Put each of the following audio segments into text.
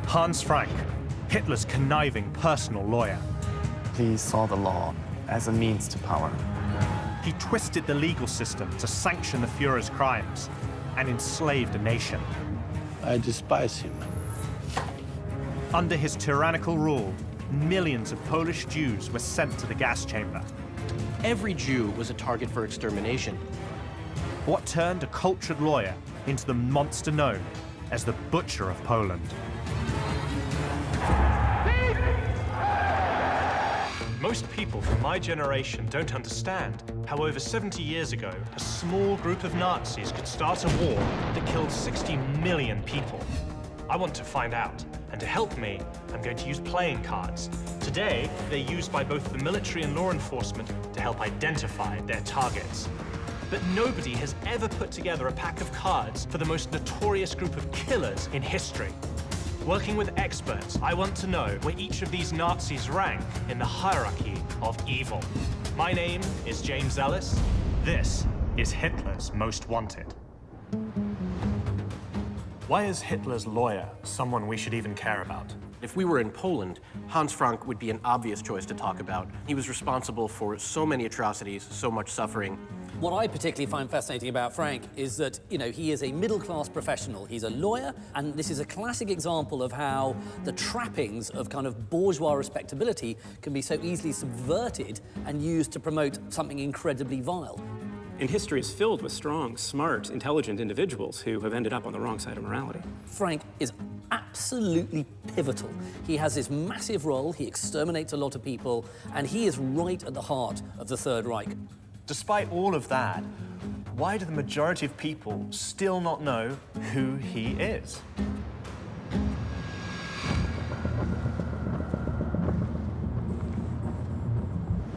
Hans Frank, Hitler's conniving personal lawyer. He saw the law as a means to power. He twisted the legal system to sanction the Führer's crimes and enslaved a nation. I despise him. Under his tyrannical rule, millions of Polish Jews were sent to the gas chamber. Every Jew was a target for extermination. What turned a cultured lawyer into the monster known as the Butcher of Poland. Most people from my generation don't understand how over 70 years ago, a small group of Nazis could start a war that killed 60 million people. I want to find out, and to help me, I'm going to use playing cards. Today, they're used by both the military and law enforcement to help identify their targets. But nobody has ever put together a pack of cards for the most notorious group of killers in history. Working with experts, I want to know where each of these Nazis rank in the hierarchy of evil. My name is James Ellis. This is Hitler's Most Wanted. Why is Hitler's lawyer someone we should even care about? If we were in Poland, Hans Frank would be an obvious choice to talk about. He was responsible for so many atrocities, so much suffering. What I particularly find fascinating about Frank is that, he is a middle-class professional. He's a lawyer, and this is a classic example of how the trappings of kind of bourgeois respectability can be so easily subverted and used to promote something incredibly vile. And history is filled with strong, smart, intelligent individuals who have ended up on the wrong side of morality. Frank is absolutely pivotal. He has this massive role, he exterminates a lot of people, and he is right at the heart of the Third Reich. Despite all of that, why do the majority of people still not know who he is?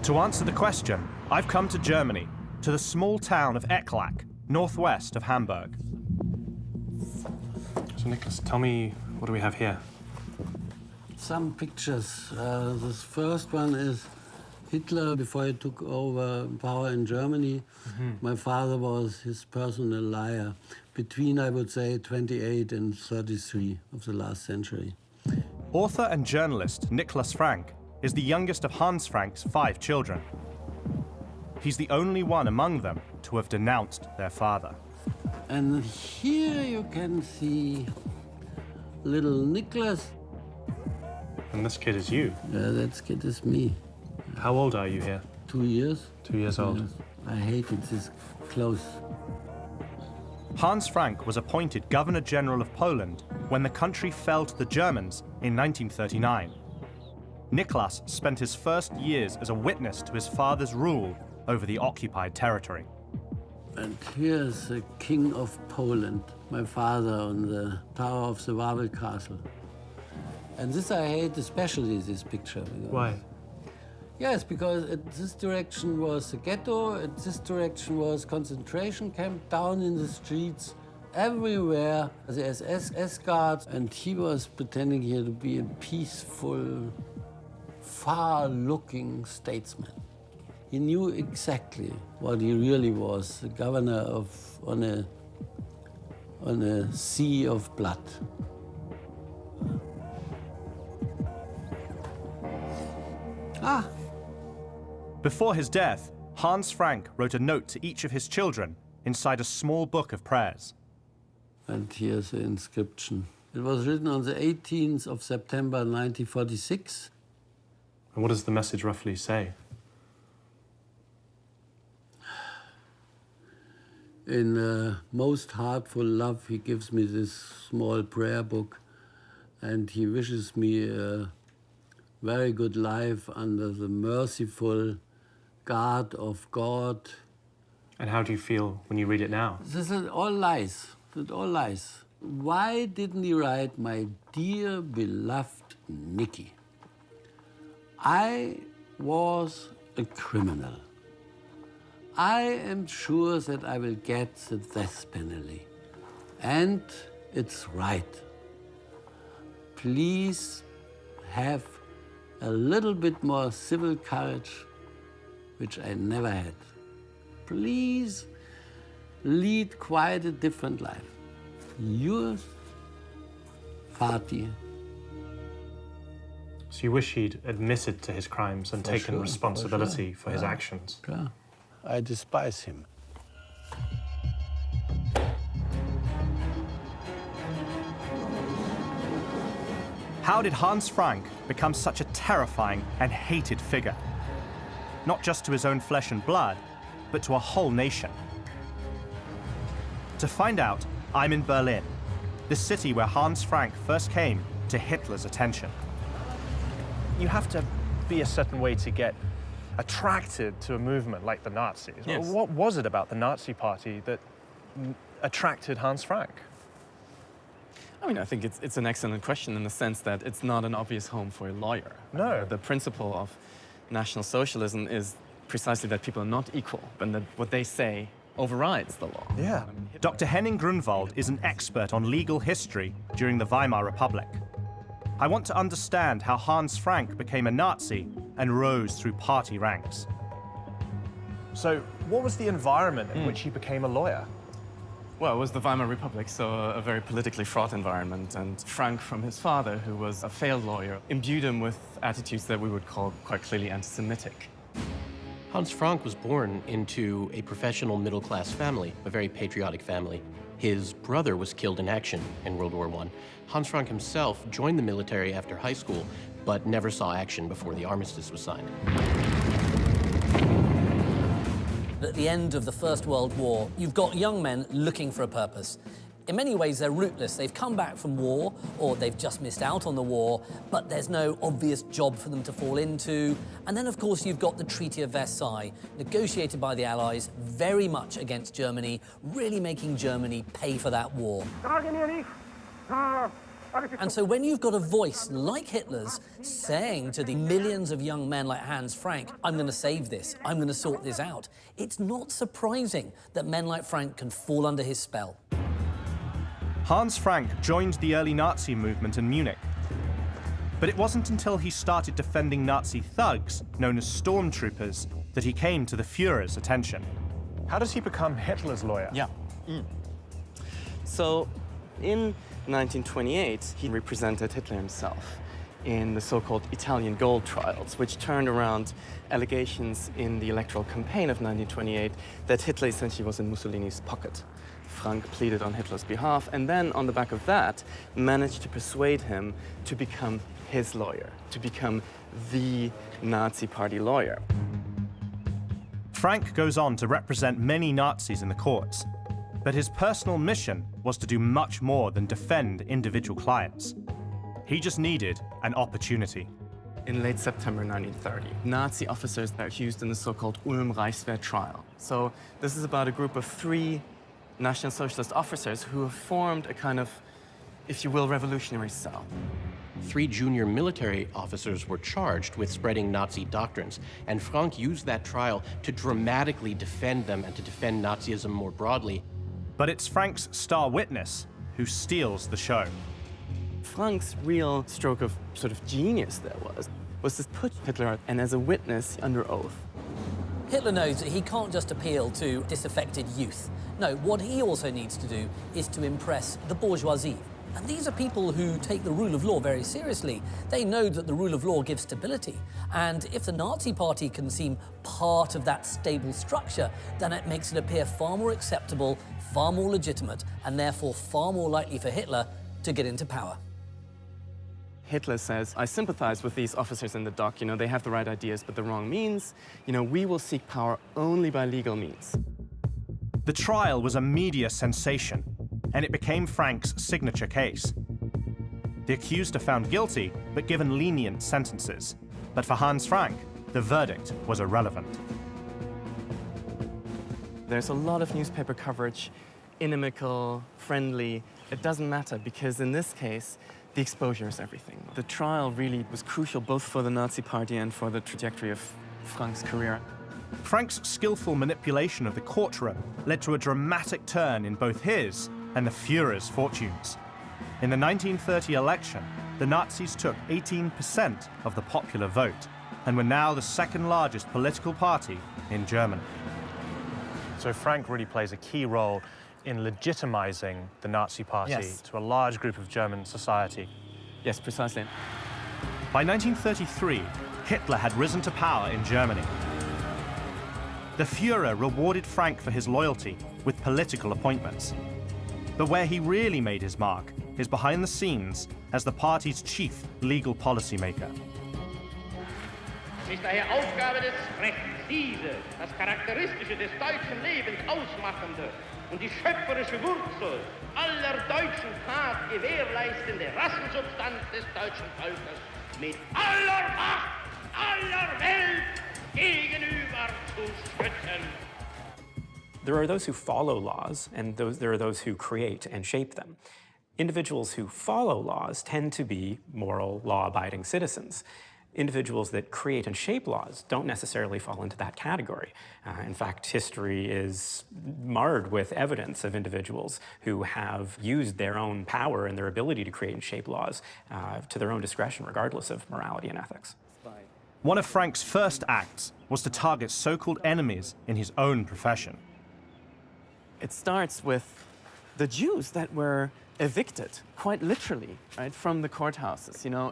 To answer the question, I've come to Germany, to the small town of Ecklach, northwest of Hamburg. So, Nicholas, tell me, what do we have here? Some pictures. This first one is Hitler before he took over power in Germany. My father was his personal liar between, I would say, 28 and 33 of the last century. Author and journalist Nicholas Frank is the youngest of Hans Frank's 5 children. He's the only one among them to have denounced their father. And here you can see little Nicholas. And this kid is you? Yeah, that kid is me. How old are you here? 2 years. 2 years old. Yes. I hated this close. Hans Frank was appointed Governor General of Poland when the country fell to the Germans in 1939. Nicholas spent his first years as a witness to his father's rule over the occupied territory. And here's the King of Poland, my father, on the tower of the Wawel Castle. And this I hate especially, this picture. Why? Yes, because this direction was the ghetto, this direction was concentration camp, down in the streets, everywhere, the SS guards, and he was pretending here to be a peaceful, far-looking statesman. He knew exactly what he really was, the governor on a sea of blood. Before his death, Hans Frank wrote a note to each of his children inside a small book of prayers. And here's the inscription. It was written on the 18th of September 1946. And what does the message roughly say? In most heartful love, he gives me this small prayer book, and he wishes me a very good life under the merciful guard of God. And how do you feel when you read it now? This is all lies. It's all lies. Why didn't he write, my dear beloved Nicky? I was a criminal. I am sure that I will get the death penalty. And it's right. Please have a little bit more civil courage, which I never had. Please lead quite a different life. Yours, Fatih, So you wish he'd admitted to his crimes and taken responsibility for his actions? Klar. I despise him. How did Hans Frank become such a terrifying and hated figure? Not just to his own flesh and blood, but to a whole nation. To find out, I'm in Berlin, the city where Hans Frank first came to Hitler's attention. You have to be a certain way to get attracted to a movement like the Nazis. Yes. What was it about the Nazi Party that attracted Hans Frank? I mean, I think it's an excellent question in the sense that it's not an obvious home for a lawyer. No. The principle of National Socialism is precisely that people are not equal, and that what they say overrides the law. Yeah. Dr. Henning Grunwald is an expert on legal history during the Weimar Republic. I want to understand how Hans Frank became a Nazi and rose through party ranks. So what was the environment in which he became a lawyer? Well, it was the Weimar Republic, so a very politically fraught environment, and Frank, from his father, who was a failed lawyer, imbued him with attitudes that we would call quite clearly anti-Semitic. Hans Frank was born into a professional middle-class family, a very patriotic family. His brother was killed in action in World War I. Hans Frank himself joined the military after high school, but never saw action before the armistice was signed. At the end of the First World War, you've got young men looking for a purpose. In many ways, they're rootless. They've come back from war, or they've just missed out on the war, but there's no obvious job for them to fall into. And then, of course, you've got the Treaty of Versailles, negotiated by the Allies, very much against Germany, really making Germany pay for that war. And so when you've got a voice like Hitler's saying to the millions of young men like Hans Frank, I'm going to save this, I'm going to sort this out, it's not surprising that men like Frank can fall under his spell. Hans Frank joined the early Nazi movement in Munich. But it wasn't until he started defending Nazi thugs, known as stormtroopers, that he came to the Führer's attention. How does he become Hitler's lawyer? Yeah. So, in 1928, he represented Hitler himself in the so-called Italian gold trials, which turned around allegations in the electoral campaign of 1928 that Hitler essentially was in Mussolini's pocket. Frank pleaded on Hitler's behalf, and then on the back of that, managed to persuade him to become his lawyer, to become the Nazi Party lawyer. Frank goes on to represent many Nazis in the courts, but his personal mission was to do much more than defend individual clients. He just needed an opportunity. In late September 1930, Nazi officers are accused in the so-called Ulm-Reichswehr trial. So this is about a group of 3 National Socialist officers who have formed a kind of, if you will, revolutionary cell. 3 junior military officers were charged with spreading Nazi doctrines, and Frank used that trial to dramatically defend them and to defend Nazism more broadly. But it's Frank's star witness who steals the show. Frank's real stroke of sort of genius there was to put Hitler and as a witness under oath. Hitler knows that he can't just appeal to disaffected youth. No, what he also needs to do is to impress the bourgeoisie. And these are people who take the rule of law very seriously. They know that the rule of law gives stability. And if the Nazi Party can seem part of that stable structure, then it makes it appear far more acceptable, far more legitimate, and therefore far more likely for Hitler to get into power. Hitler says, I sympathize with these officers in the dock. You know, they have the right ideas, but the wrong means. You know, we will seek power only by legal means. The trial was a media sensation, and it became Frank's signature case. The accused are found guilty, but given lenient sentences. But for Hans Frank, the verdict was irrelevant. There's a lot of newspaper coverage, inimical, friendly. It doesn't matter, because in this case, the exposure is everything. The trial really was crucial both for the Nazi Party and for the trajectory of Frank's career. Frank's skillful manipulation of the courtroom led to a dramatic turn in both his and the Führer's fortunes. In the 1930 election, the Nazis took 18% of the popular vote and were now the second largest political party in Germany. So Frank really plays a key role in legitimizing the Nazi Party Yes. to a large group of German society. Yes, precisely. By 1933, Hitler had risen to power in Germany. The Führer rewarded Frank for his loyalty with political appointments. But where he really made his mark is behind the scenes as the party's chief legal policymaker. Es ist daher Aufgabe des Rechts, diese, das Charakteristische des deutschen Lebens ausmachende und die schöpferische Wurzel aller deutschen Tat gewährleistende Rassensubstanz des deutschen Volkes mit aller Macht aller Welt gegenüber zu schützen. There are those who follow laws, and there are those who create and shape them. Individuals who follow laws tend to be moral, law-abiding citizens. Individuals that create and shape laws don't necessarily fall into that category. In fact, history is marred with evidence of individuals who have used their own power and their ability to create and shape laws to their own discretion, regardless of morality and ethics. One of Frank's first acts was to target so-called enemies in his own profession. It starts with the Jews that were evicted, quite literally, right, from the courthouses. You know,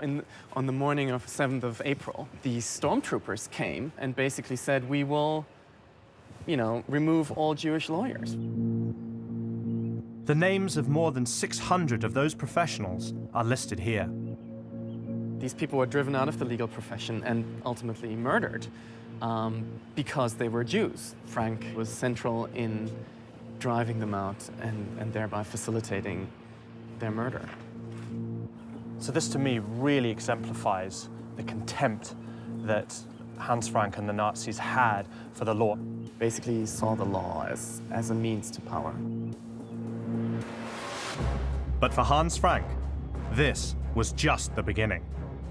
on the morning of 7th of April, the stormtroopers came and basically said, we will, remove all Jewish lawyers. The names of more than 600 of those professionals are listed here. These people were driven out of the legal profession and ultimately murdered because they were Jews. Frank was central in driving them out and thereby facilitating their murder. So this, to me, really exemplifies the contempt that Hans Frank and the Nazis had for the law. Basically saw the law as a means to power. But for Hans Frank, this was just the beginning.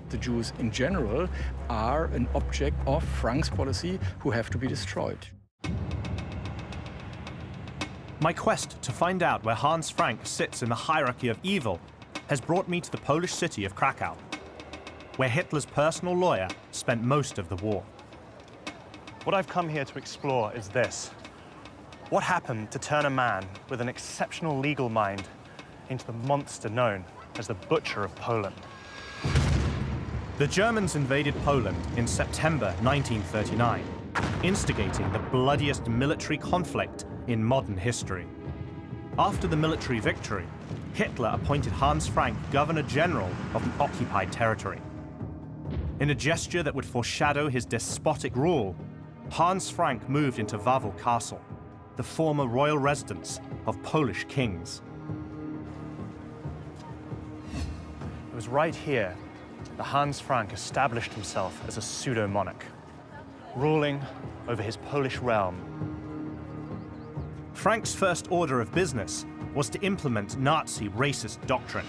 The Jews in general are an object of Frank's policy who have to be destroyed. My quest to find out where Hans Frank sits in the hierarchy of evil has brought me to the Polish city of Krakow, where Hitler's personal lawyer spent most of the war. What I've come here to explore is this. What happened to turn a man with an exceptional legal mind into the monster known as the Butcher of Poland? The Germans invaded Poland in September 1939, instigating the bloodiest military conflict in modern history. After the military victory, Hitler appointed Hans Frank Governor General of the occupied territory. In a gesture that would foreshadow his despotic rule, Hans Frank moved into Wawel Castle, the former royal residence of Polish kings. It was right here that Hans Frank established himself as a pseudo-monarch, ruling over his Polish realm. Frank's first order of business was to implement Nazi racist doctrine.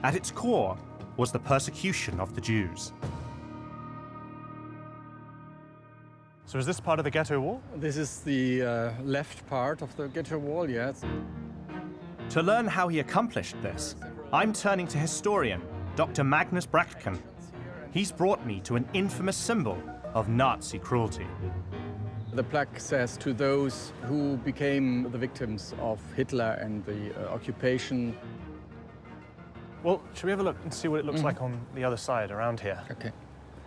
At its core was the persecution of the Jews. So is this part of the ghetto wall? This is the left part of the ghetto wall, yes. To learn how he accomplished this, I'm turning to historian Dr. Magnus Brachtken. He's brought me to an infamous symbol of Nazi cruelty. The plaque says to those who became the victims of Hitler and the occupation. Well, should we have a look and see what it looks like on the other side, around here? Okay.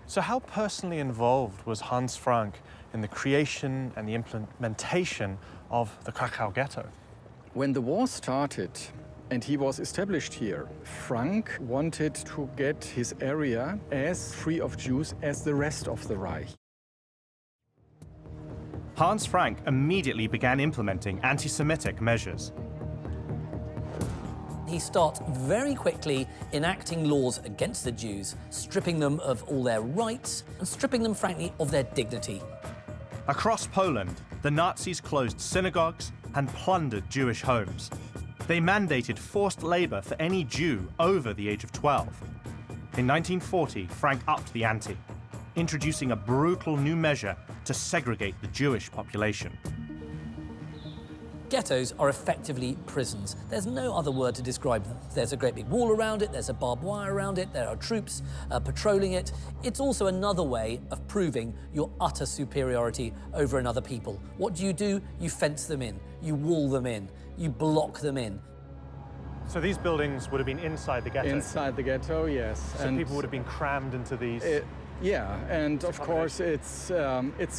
So how personally involved was Hans Frank in the creation and the implementation of the Krakow ghetto? When the war started and he was established here, Frank wanted to get his area as free of Jews as the rest of the Reich. Hans Frank immediately began implementing anti-Semitic measures. He starts very quickly enacting laws against the Jews, stripping them of all their rights and stripping them, frankly, of their dignity. Across Poland, the Nazis closed synagogues and plundered Jewish homes. They mandated forced labor for any Jew over the age of 12. In 1940, Frank upped the ante, introducing a brutal new measure to segregate the Jewish population. Ghettos are effectively prisons. There's no other word to describe them. There's a great big wall around it, there's a barbed wire around it, there are troops patrolling it. It's also another way of proving your utter superiority over another people. What do? You fence them in, you wall them in, you block them in. So these buildings would have been inside the ghetto? Inside the ghetto, yes. So people would have been crammed into these? Yeah, and of course it's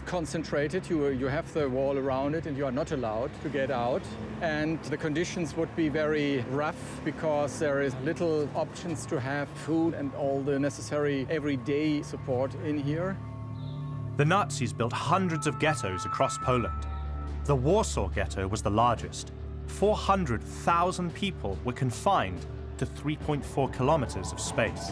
concentrated. You have the wall around it and you are not allowed to get out. And the conditions would be very rough because there is little options to have food and all the necessary everyday support in here. The Nazis built hundreds of ghettos across Poland. The Warsaw Ghetto was the largest. 400,000 people were confined to 3.4 kilometers of space.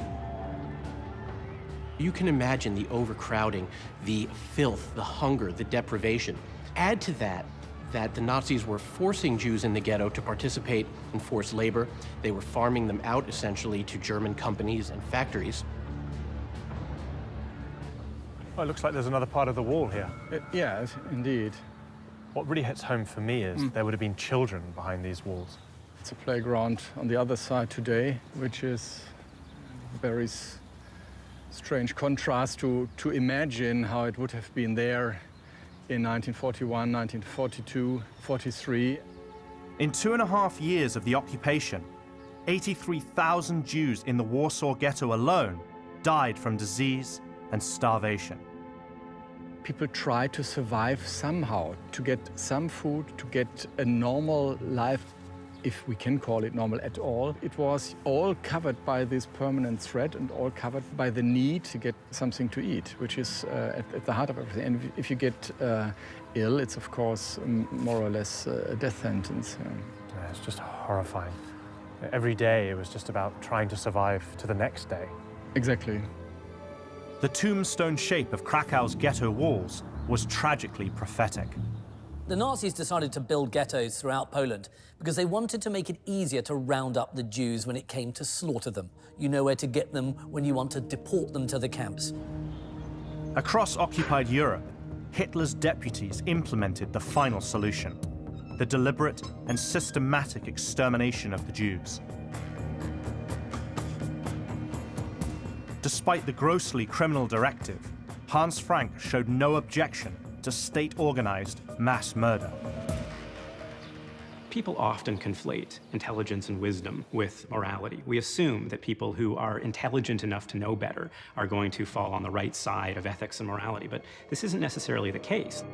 You can imagine the overcrowding, the filth, the hunger, the deprivation. Add to that the Nazis were forcing Jews in the ghetto to participate in forced labor. They were farming them out, essentially, to German companies and factories. Oh, it looks like there's another part of the wall here. Yes, indeed. What really hits home for me is there would have been children behind these walls. It's a playground on the other side today, which is a very strange contrast to imagine how it would have been there in 1941, 1942, 43. In 2.5 years of the occupation, 83,000 Jews in the Warsaw Ghetto alone died from disease and starvation. People try to survive somehow, to get some food, to get a normal life, if we can call it normal at all. It was all covered by this permanent threat and all covered by the need to get something to eat, which is at the heart of everything. And if you get ill, it's of course more or less a death sentence. Yeah, it's just horrifying. Every day it was just about trying to survive to the next day. Exactly. The tombstone shape of Krakow's ghetto walls was tragically prophetic. The Nazis decided to build ghettos throughout Poland because they wanted to make it easier to round up the Jews when it came to slaughter them. You know where to get them when you want to deport them to the camps. Across occupied Europe, Hitler's deputies implemented the final solution: the deliberate and systematic extermination of the Jews. Despite the grossly criminal directive, Hans Frank showed no objection to state-organized mass murder. People often conflate intelligence and wisdom with morality. We assume that people who are intelligent enough to know better are going to fall on the right side of ethics and morality, but this isn't necessarily the case.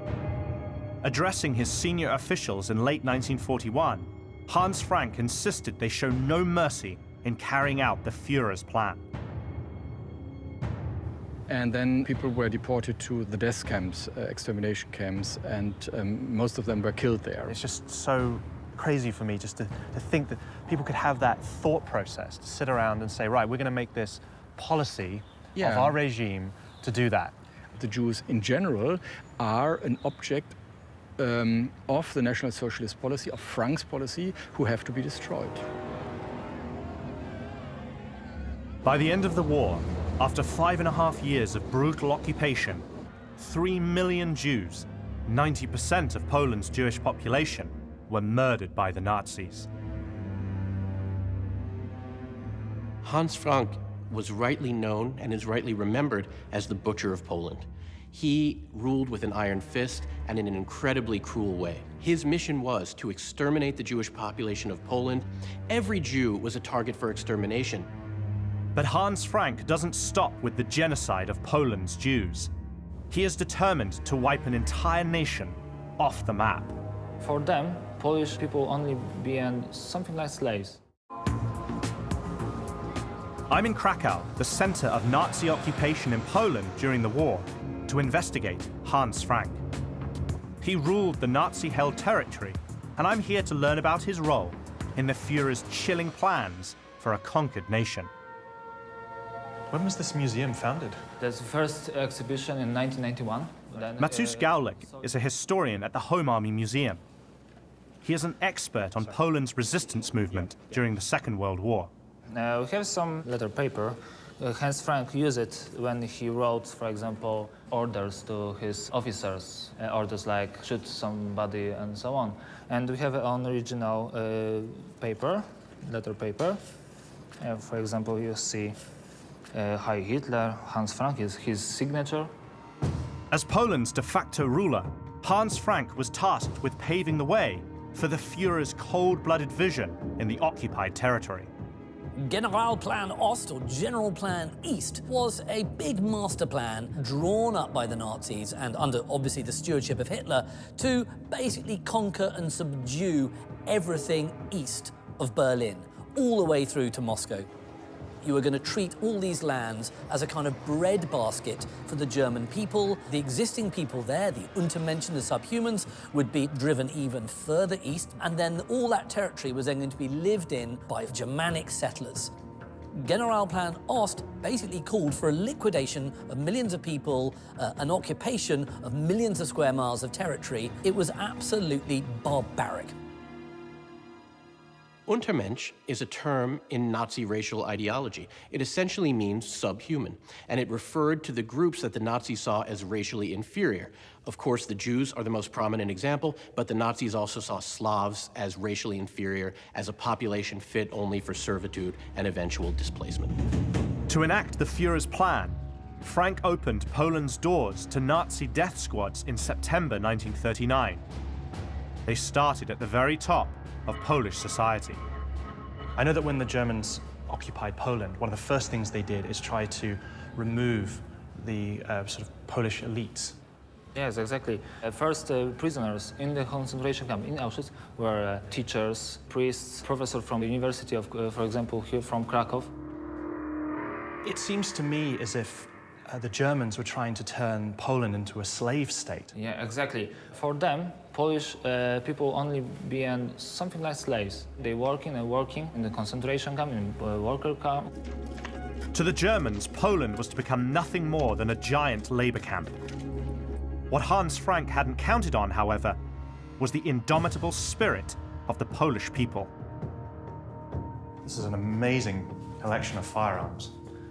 Addressing his senior officials in late 1941, Hans Frank insisted they show no mercy in carrying out the Führer's plan. And then people were deported to the death camps, extermination camps, and most of them were killed there. It's just so crazy for me just to think that people could have that thought process, to sit around and say, right, we're going to make this policy of our regime to do that. The Jews in general are an object of the National Socialist policy, of Frank's policy, who have to be destroyed. By the end of the war, after 5.5 years of brutal occupation, 3 million Jews, 90% of Poland's Jewish population, were murdered by the Nazis. Hans Frank was rightly known and is rightly remembered as the Butcher of Poland. He ruled with an iron fist and in an incredibly cruel way. His mission was to exterminate the Jewish population of Poland. Every Jew was a target for extermination. But Hans Frank doesn't stop with the genocide of Poland's Jews. He is determined to wipe an entire nation off the map. For them, Polish people only being something like slaves. I'm in Krakow, the center of Nazi occupation in Poland during the war, to investigate Hans Frank. He ruled the Nazi-held territory, and I'm here to learn about his role in the Führer's chilling plans for a conquered nation. When was this museum founded? That's the first exhibition in 1991. Matus Gaulik is a historian at the Home Army Museum. He is an expert on Poland's resistance movement during the Second World War. We have some letter paper. Hans Frank used it when he wrote, for example, orders to his officers, orders like shoot somebody and so on. And we have an original paper, letter paper. For example, you see Heil Hitler, Hans Frank is his signature. As Poland's de facto ruler, Hans Frank was tasked with paving the way for the Führer's cold-blooded vision in the occupied territory. Generalplan Ost, or General Plan East, was a big master plan drawn up by the Nazis and under, obviously, the stewardship of Hitler to basically conquer and subdue everything east of Berlin, all the way through to Moscow. You were going to treat all these lands as a kind of breadbasket for the German people. The existing people there, the Untermenschen, the subhumans, would be driven even further east, and then all that territory was then going to be lived in by Germanic settlers. Generalplan Ost basically called for a liquidation of millions of people, an occupation of millions of square miles of territory. It was absolutely barbaric. Untermensch is a term in Nazi racial ideology. It essentially means subhuman, and it referred to the groups that the Nazis saw as racially inferior. Of course, the Jews are the most prominent example, but the Nazis also saw Slavs as racially inferior, as a population fit only for servitude and eventual displacement. To enact the Führer's plan, Frank opened Poland's doors to Nazi death squads in September 1939. They started at the very top of Polish society. I know that when the Germans occupied Poland, one of the first things they did is try to remove the sort of Polish elites. Yes, exactly. First prisoners in the concentration camp in Auschwitz were teachers, priests, professors from the University of, for example, here from Krakow. It seems to me as if the Germans were trying to turn Poland into a slave state. Yeah, exactly. For them, Polish people only being something like slaves. They working in the concentration camp, in worker camp. To the Germans, Poland was to become nothing more than a giant labor camp. What Hans Frank hadn't counted on, however, was the indomitable spirit of the Polish people. This is an amazing collection of firearms.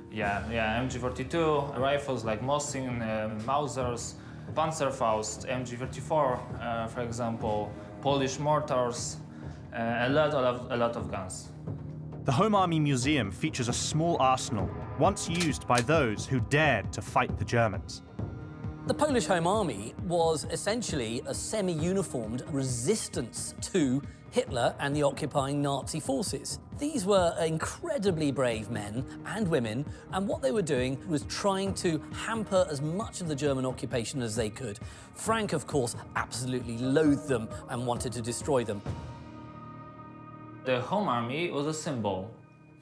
Yeah, MG42, rifles like Mosin, Mausers, Panzerfaust, MG34, for example, Polish mortars, a lot of guns. The Home Army Museum features a small arsenal, once used by those who dared to fight the Germans. The Polish Home Army was essentially a semi-uniformed resistance to Hitler and the occupying Nazi forces. These were incredibly brave men and women, and what they were doing was trying to hamper as much of the German occupation as they could. Frank, of course, absolutely loathed them and wanted to destroy them. The Home Army was a symbol,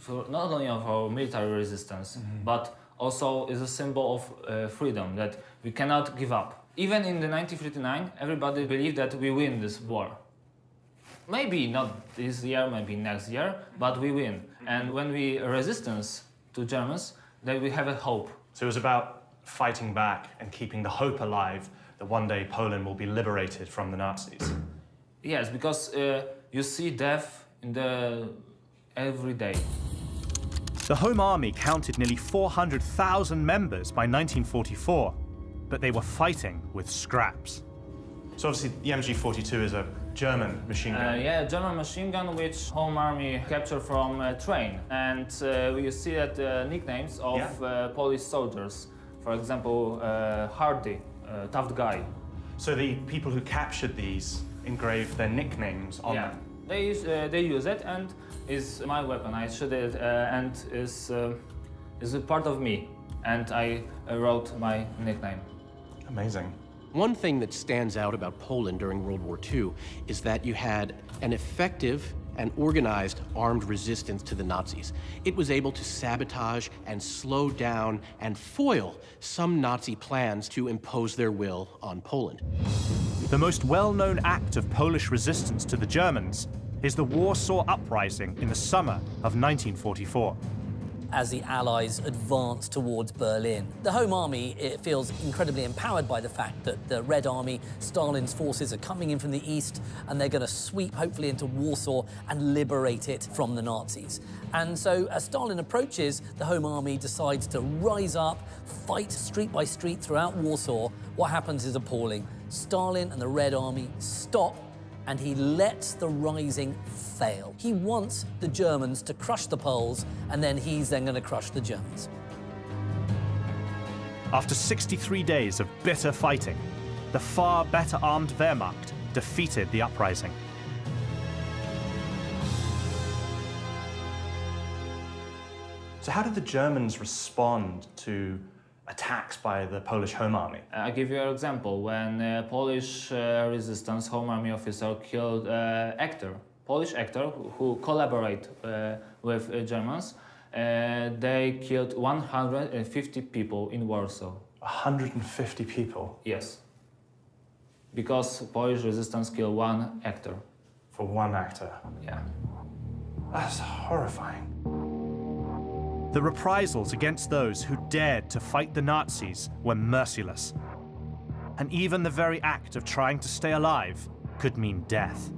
not only of our military resistance, but also is a symbol of freedom, that we cannot give up. Even in the 1939, everybody believed that we win this war. Maybe not this year, maybe next year, but we win. And when we resistance to Germans, then we have a hope. So it was about fighting back and keeping the hope alive that one day Poland will be liberated from the Nazis. Yes, because you see death in every day. The Home Army counted nearly 400,000 members by 1944, but they were fighting with scraps. So obviously the MG42 is a German machine gun. Yeah, German machine gun which Home Army captured from a train. And you see that nicknames of Polish soldiers. For example, Hardy, tough guy. So the people who captured these engraved their nicknames on them? They use it, and it's my weapon. I shoot it, and is a part of me. And I wrote my nickname. Amazing. One thing that stands out about Poland during World War II is that you had an effective and organized armed resistance to the Nazis. It was able to sabotage and slow down and foil some Nazi plans to impose their will on Poland. The most well-known act of Polish resistance to the Germans is the Warsaw Uprising in the summer of 1944. As the Allies advance towards Berlin, the Home Army, it feels incredibly empowered by the fact that the Red Army, Stalin's forces, are coming in from the east, and they're going to sweep, hopefully, into Warsaw and liberate it from the Nazis. And so, as Stalin approaches, the Home Army decides to rise up, fight street by street throughout Warsaw. What happens is appalling. Stalin and the Red Army stop, and he lets the rising fail. He wants the Germans to crush the Poles, and then he's then going to crush the Germans. After 63 days of bitter fighting, the far better armed Wehrmacht defeated the uprising. So how did the Germans respond to attacks by the Polish Home Army? I'll give you an example. When Polish resistance Home Army officer killed Polish actor who collaborate with Germans, they killed 150 people in Warsaw. 150 people? Yes. Because Polish resistance killed one actor. For one actor? Yeah. That's horrifying. The reprisals against those who dared to fight the Nazis were merciless. And even the very act of trying to stay alive could mean death.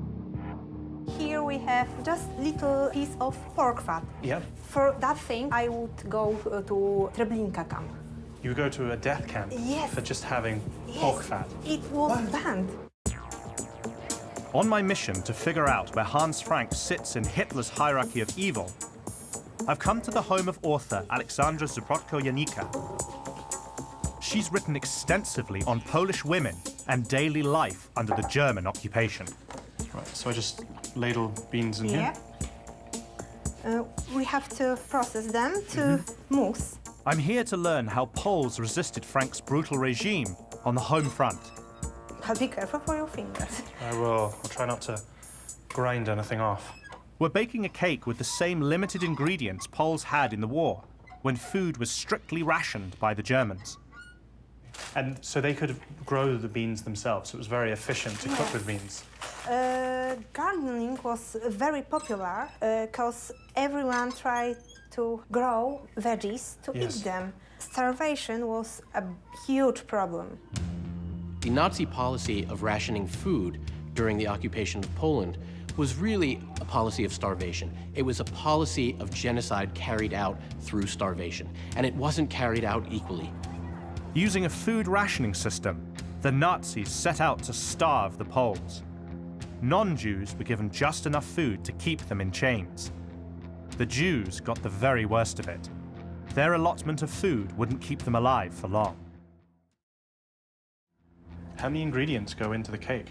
Here we have just little piece of pork fat. Yep. For that thing, I would go to Treblinka camp. You would go to a death camp? Yes. For just having Yes, pork fat? it was banned. On my mission to figure out where Hans Frank sits in Hitler's hierarchy of evil, I've come to the home of author Aleksandra Zubrotko-Janika. She's written extensively on Polish women and daily life under the German occupation. Right, so I just ladle beans in here? We have to process them to mousse. I'm here to learn how Poles resisted Frank's brutal regime on the home front. But be careful for your fingers. I will. I'll try not to grind anything off. We're baking a cake with the same limited ingredients Poles had in the war, when food was strictly rationed by the Germans. And so they could grow the beans themselves, so it was very efficient to cook with beans. Gardening was very popular because everyone tried to grow veggies to eat them. Starvation was a huge problem. The Nazi policy of rationing food during the occupation of Poland was really a policy of starvation. It was a policy of genocide carried out through starvation, and it wasn't carried out equally. Using a food rationing system, the Nazis set out to starve the Poles. Non-Jews were given just enough food to keep them in chains. The Jews got the very worst of it. Their allotment of food wouldn't keep them alive for long. How many ingredients go into the cake?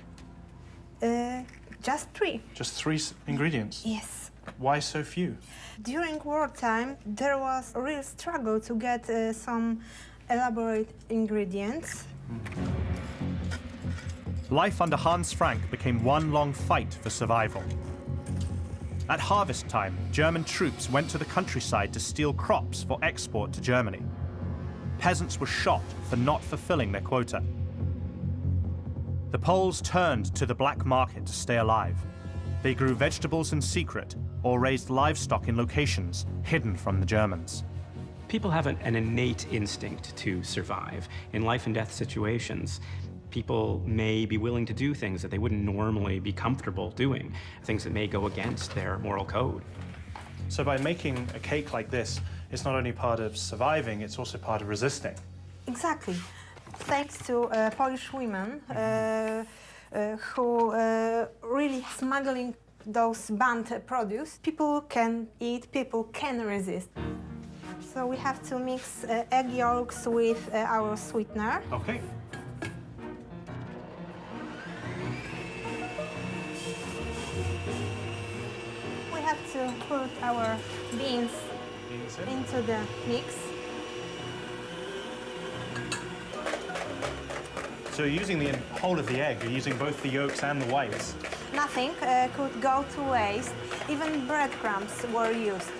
Just 3. Just 3 ingredients? Yes. Why so few? During wartime, there was a real struggle to get some elaborate ingredients. Life under Hans Frank became one long fight for survival. At harvest time, German troops went to the countryside to steal crops for export to Germany. Peasants were shot for not fulfilling their quota. The Poles turned to the black market to stay alive. They grew vegetables in secret or raised livestock in locations hidden from the Germans. People have an innate instinct to survive. In life and death situations, people may be willing to do things that they wouldn't normally be comfortable doing, things that may go against their moral code. So by making a cake like this, it's not only part of surviving, it's also part of resisting. Exactly. Thanks to Polish women who really smuggling those banned produce, people can eat, people can resist. So we have to mix egg yolks with our sweetener. Okay. We have to put our beans into the mix. So you're using the whole of the egg, you're using both the yolks and the whites. Nothing could go to waste. Even breadcrumbs were used.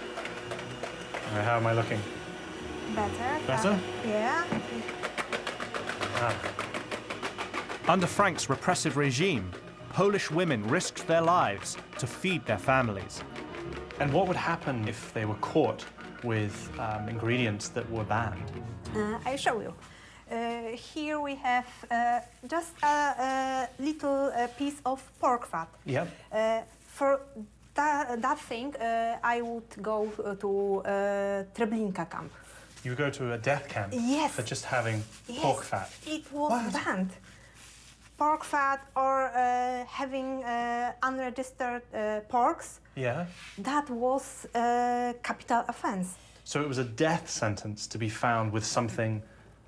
How am I looking? Better. Better? Yeah. Under Frank's repressive regime, Polish women risked their lives to feed their families. And what would happen if they were caught with ingredients that were banned? I'll show you. Here we have just a little piece of pork fat. Yep. For that thing, I would go to Treblinka camp. You go to a death camp Yes. for just having pork fat. It was banned. Pork fat or having unregistered porks, Yeah. that was a capital offense. So it was a death sentence to be found with something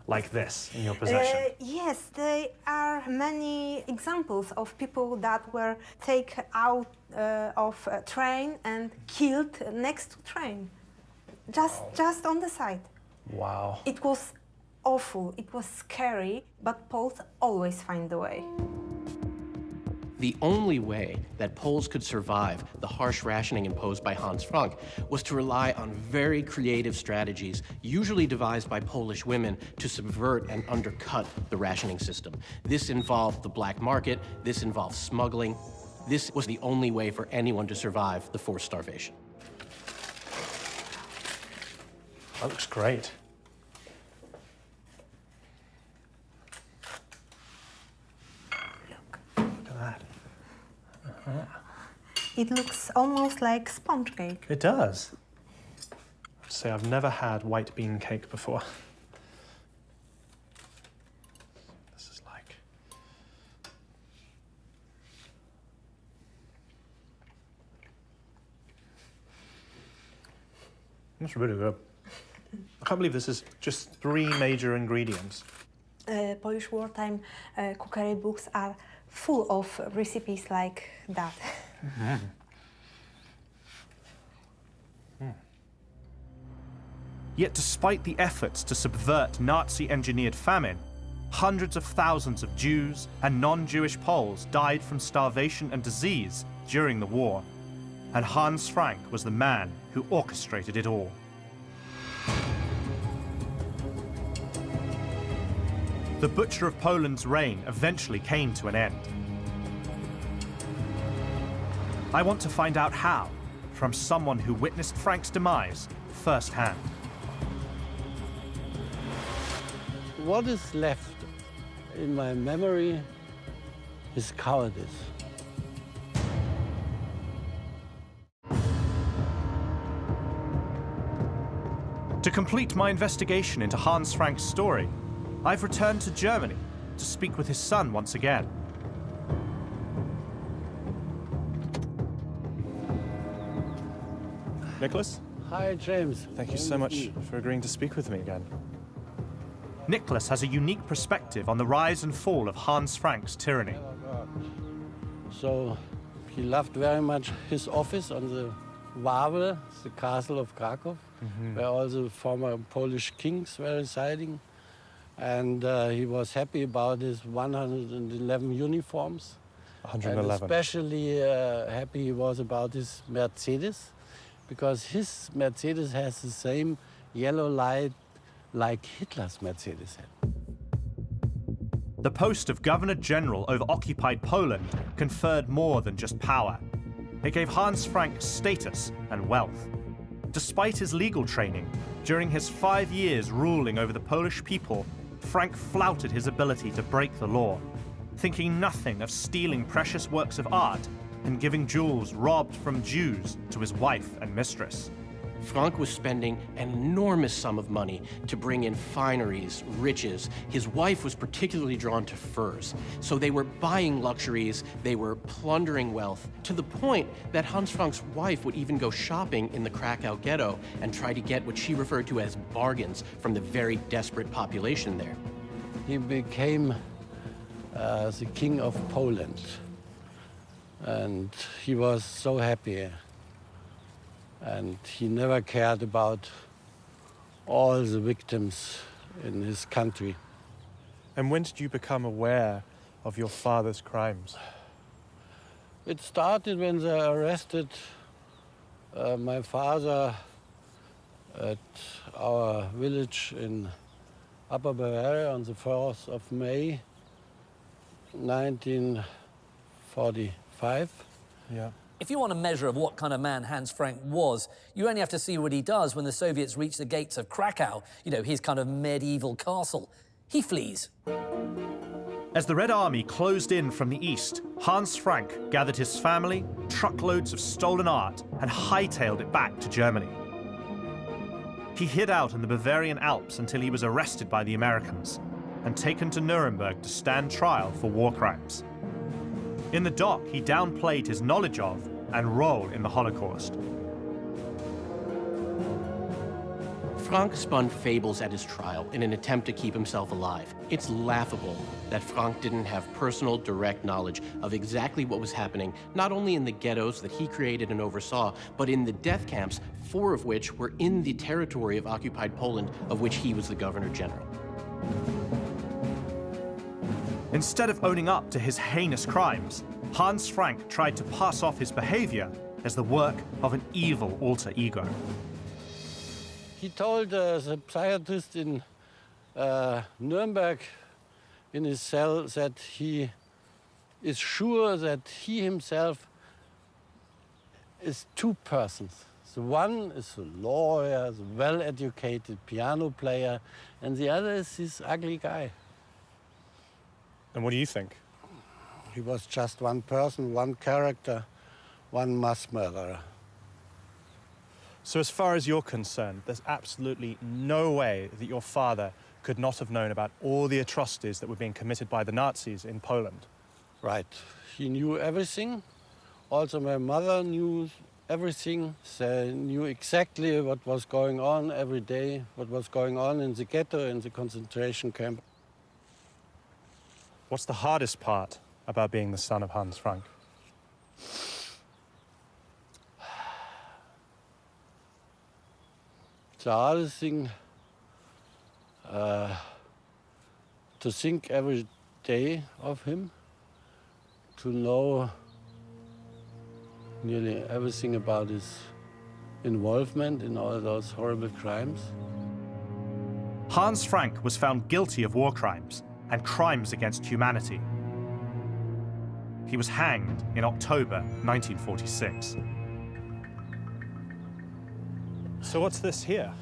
like this in your possession? Yes, there are many examples of people that were taken out of a train and killed next to train. just on the side. Wow. It was awful, it was scary, but Poles always find a way. The only way that Poles could survive the harsh rationing imposed by Hans Frank was to rely on very creative strategies, usually devised by Polish women, to subvert and undercut the rationing system. This involved the black market, this involved smuggling. This was the only way for anyone to survive the forced starvation. That looks great. Look at that. It looks almost like sponge cake. It does. I'd say I've never had white bean cake before. This is like... It's really good. I can't believe this is just 3 major ingredients. Polish wartime cookery books are full of recipes like that. Yet despite the efforts to subvert Nazi-engineered famine, hundreds of thousands of Jews and non-Jewish Poles died from starvation and disease during the war, and Hans Frank was the man who orchestrated it all. The Butcher of Poland's reign eventually came to an end. I want to find out how, from someone who witnessed Frank's demise firsthand. What is left in my memory is cowardice. To complete my investigation into Hans Frank's story, I've returned to Germany to speak with his son once again. Nicholas? Hi, James. Thank you so much for agreeing to speak with me again. Nicholas has a unique perspective on the rise and fall of Hans Frank's tyranny. So he loved very much his office on the Wawel, the castle of Krakow, where all the former Polish kings were residing. And he was happy about his 111 uniforms. 111. And especially happy he was about his Mercedes, because his Mercedes has the same yellow light like Hitler's Mercedes had. The post of Governor General over occupied Poland conferred more than just power. It gave Hans Frank status and wealth. Despite his legal training, during his 5 years ruling over the Polish people, Frank flouted his ability to break the law, thinking nothing of stealing precious works of art and giving jewels robbed from Jews to his wife and mistress. Frank was spending an enormous sum of money to bring in fineries, riches. His wife was particularly drawn to furs. So they were buying luxuries, they were plundering wealth, to the point that Hans Frank's wife would even go shopping in the Krakow ghetto and try to get what she referred to as bargains from the very desperate population there. He became the king of Poland. And he was so happy. And he never cared about all the victims in his country. And when did you become aware of your father's crimes? It started when they arrested my father at our village in Upper Bavaria on the 4th of May, 1945. Yeah. If you want a measure of what kind of man Hans Frank was, you only have to see what he does when the Soviets reach the gates of Krakow, you know, his kind of medieval castle. He flees. As the Red Army closed in from the east, Hans Frank gathered his family, truckloads of stolen art, and hightailed it back to Germany. He hid out in the Bavarian Alps until he was arrested by the Americans and taken to Nuremberg to stand trial for war crimes. In the dock, he downplayed his knowledge of and role in the Holocaust. Frank spun fables at his trial in an attempt to keep himself alive. It's laughable that Frank didn't have personal, direct knowledge of exactly what was happening, not only in the ghettos that he created and oversaw, but in the death camps, 4 of which were in the territory of occupied Poland, of which he was the governor general. Instead of owning up to his heinous crimes, Hans Frank tried to pass off his behavior as the work of an evil alter ego. He told the psychiatrist in Nuremberg in his cell that he is sure that he himself is 2 persons. The one is a lawyer, the well-educated piano player, and the other is this ugly guy. And what do you think? He was just 1 person, 1 character, 1 mass murderer. So as far as you're concerned, there's absolutely no way that your father could not have known about all the atrocities that were being committed by the Nazis in Poland? Right. He knew everything. Also, my mother knew everything. They knew exactly what was going on every day, what was going on in the ghetto, in the concentration camp. What's the hardest part about being the son of Hans Frank? The hardest thing to think every day of him, to know nearly everything about his involvement in all those horrible crimes. Hans Frank was found guilty of war crimes and crimes against humanity. He was hanged in October 1946. So what's this here?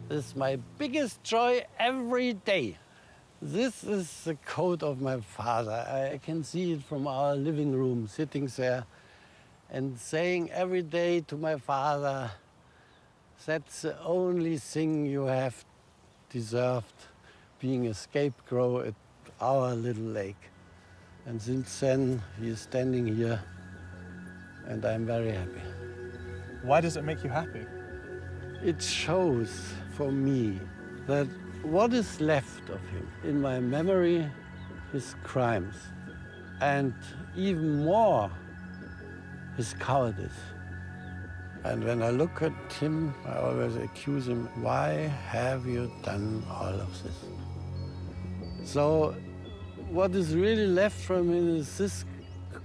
This is my biggest joy every day. This is the coat of my father. I can see it from our living room, sitting there and saying every day to my father, that's the only thing you have deserved, being a scapegoat at our little lake. And since then, he is standing here, and I'm very happy. Why does it make you happy? It shows for me that what is left of him, in my memory, his crimes, and even more, his cowardice. And when I look at him, I always accuse him, why have you done all of this? So what is really left from him is this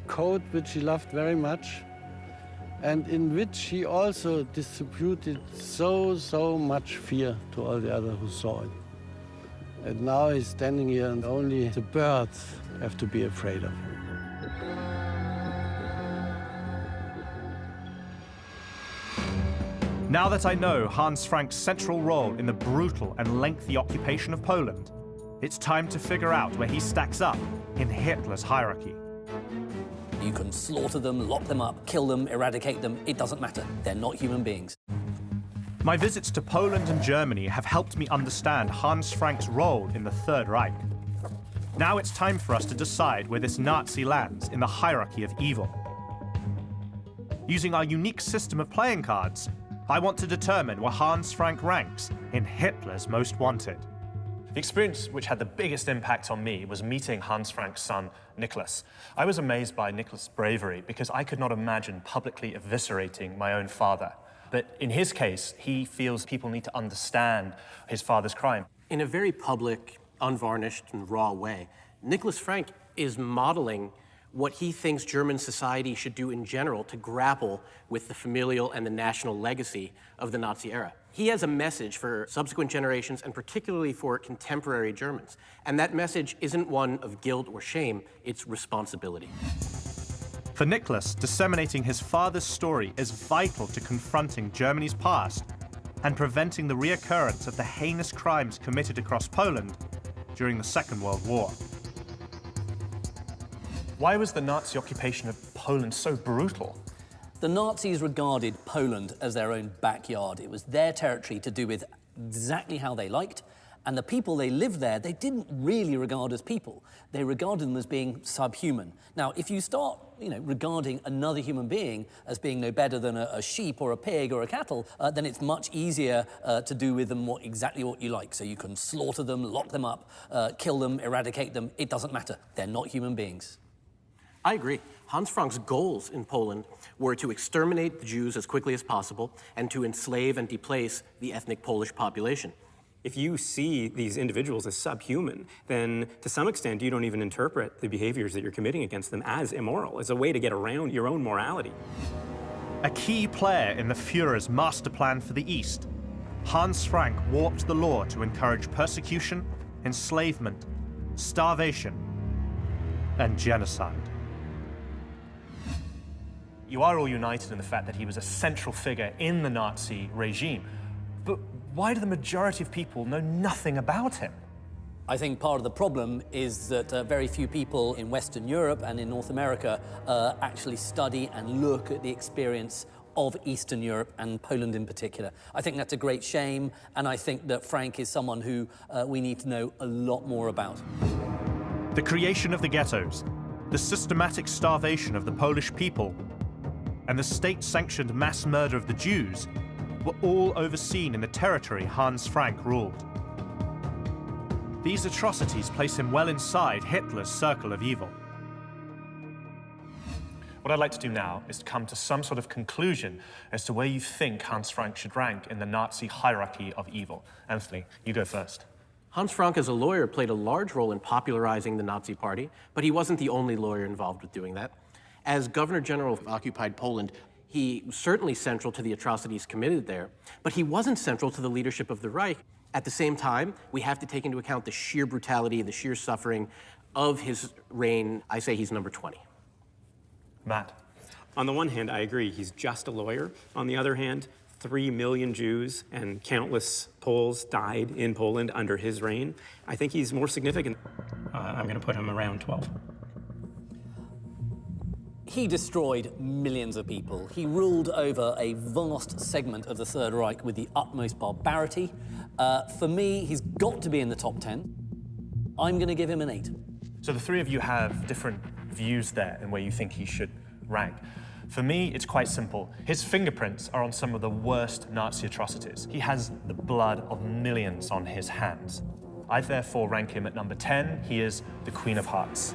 coat, which he loved very much, and in which he also distributed so much fear to all the others who saw it. And now he's standing here and only the birds have to be afraid of him. Now that I know Hans Frank's central role in the brutal and lengthy occupation of Poland, it's time to figure out where he stacks up in Hitler's hierarchy. You can slaughter them, lock them up, kill them, eradicate them. It doesn't matter. They're not human beings. My visits to Poland and Germany have helped me understand Hans Frank's role in the Third Reich. Now it's time for us to decide where this Nazi lands in the hierarchy of evil. Using our unique system of playing cards, I want to determine where Hans Frank ranks in Hitler's Most Wanted. The experience which had the biggest impact on me was meeting Hans Frank's son, Nicholas. I was amazed by Nicholas' bravery because I could not imagine publicly eviscerating my own father. But in his case, he feels people need to understand his father's crime. In a very public, unvarnished, and raw way, Nicholas Frank is modeling what he thinks German society should do in general to grapple with the familial and the national legacy of the Nazi era. He has a message for subsequent generations and particularly for contemporary Germans. And that message isn't one of guilt or shame, it's responsibility. For Nicholas, disseminating his father's story is vital to confronting Germany's past and preventing the reoccurrence of the heinous crimes committed across Poland during the Second World War. Why was the Nazi occupation of Poland so brutal? The Nazis regarded Poland as their own backyard. It was their territory to do with exactly how they liked, And the people they lived there, they didn't really regard as people. They regarded them as being subhuman. Now, if you start, regarding another human being as being no better than a sheep or a pig or a cattle, then it's much easier to do with them exactly what you like. So you can slaughter them, lock them up, kill them, eradicate them. It doesn't matter. They're not human beings. I agree. Hans Frank's goals in Poland were to exterminate the Jews as quickly as possible and to enslave and deplace the ethnic Polish population. If you see these individuals as subhuman, then to some extent you don't even interpret the behaviors that you're committing against them as immoral, as a way to get around your own morality. A key player in the Führer's master plan for the East, Hans Frank warped the law to encourage persecution, enslavement, starvation, and genocide. You are all united in the fact that he was a central figure in the Nazi regime. But why do the majority of people know nothing about him? I think part of the problem is that very few people in Western Europe and in North America actually study and look at the experience of Eastern Europe and Poland in particular. I think that's a great shame, and I think that Frank is someone who we need to know a lot more about. The creation of the ghettos, the systematic starvation of the Polish people, and the state-sanctioned mass murder of the Jews were all overseen in the territory Hans Frank ruled. These atrocities place him well inside Hitler's circle of evil. What I'd like to do now is to come to some sort of conclusion as to where you think Hans Frank should rank in the Nazi hierarchy of evil. Anthony, you go first. Hans Frank, as a lawyer, played a large role in popularizing the Nazi Party, but he wasn't the only lawyer involved with doing that. As Governor General of occupied Poland, he was certainly central to the atrocities committed there, but he wasn't central to the leadership of the Reich. At the same time, we have to take into account the sheer brutality, the sheer suffering of his reign. I say he's number 20. Matt. On the one hand, I agree, he's just a lawyer. On the other hand, 3 million Jews and countless Poles died in Poland under his reign. I think he's more significant. I'm going to put him around 12. He destroyed millions of people. He ruled over a vast segment of the Third Reich with the utmost barbarity. For me, he's got to be in the top 10. I'm going to give him an 8. So the three of you have different views there and where you think he should rank. For me, it's quite simple. His fingerprints are on some of the worst Nazi atrocities. He has the blood of millions on his hands. I therefore rank him at number 10. He is the Queen of Hearts.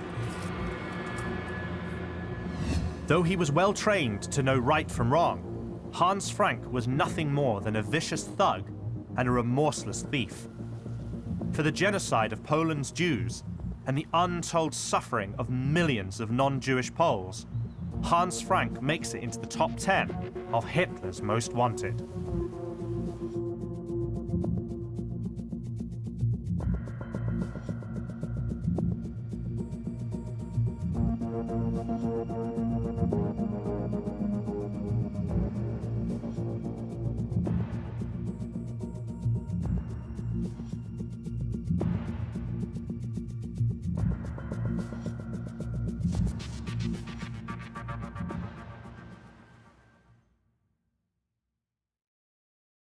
Though he was well trained to know right from wrong, Hans Frank was nothing more than a vicious thug and a remorseless thief. For the genocide of Poland's Jews and the untold suffering of millions of non-Jewish Poles, Hans Frank makes it into the top 10 of Hitler's most wanted.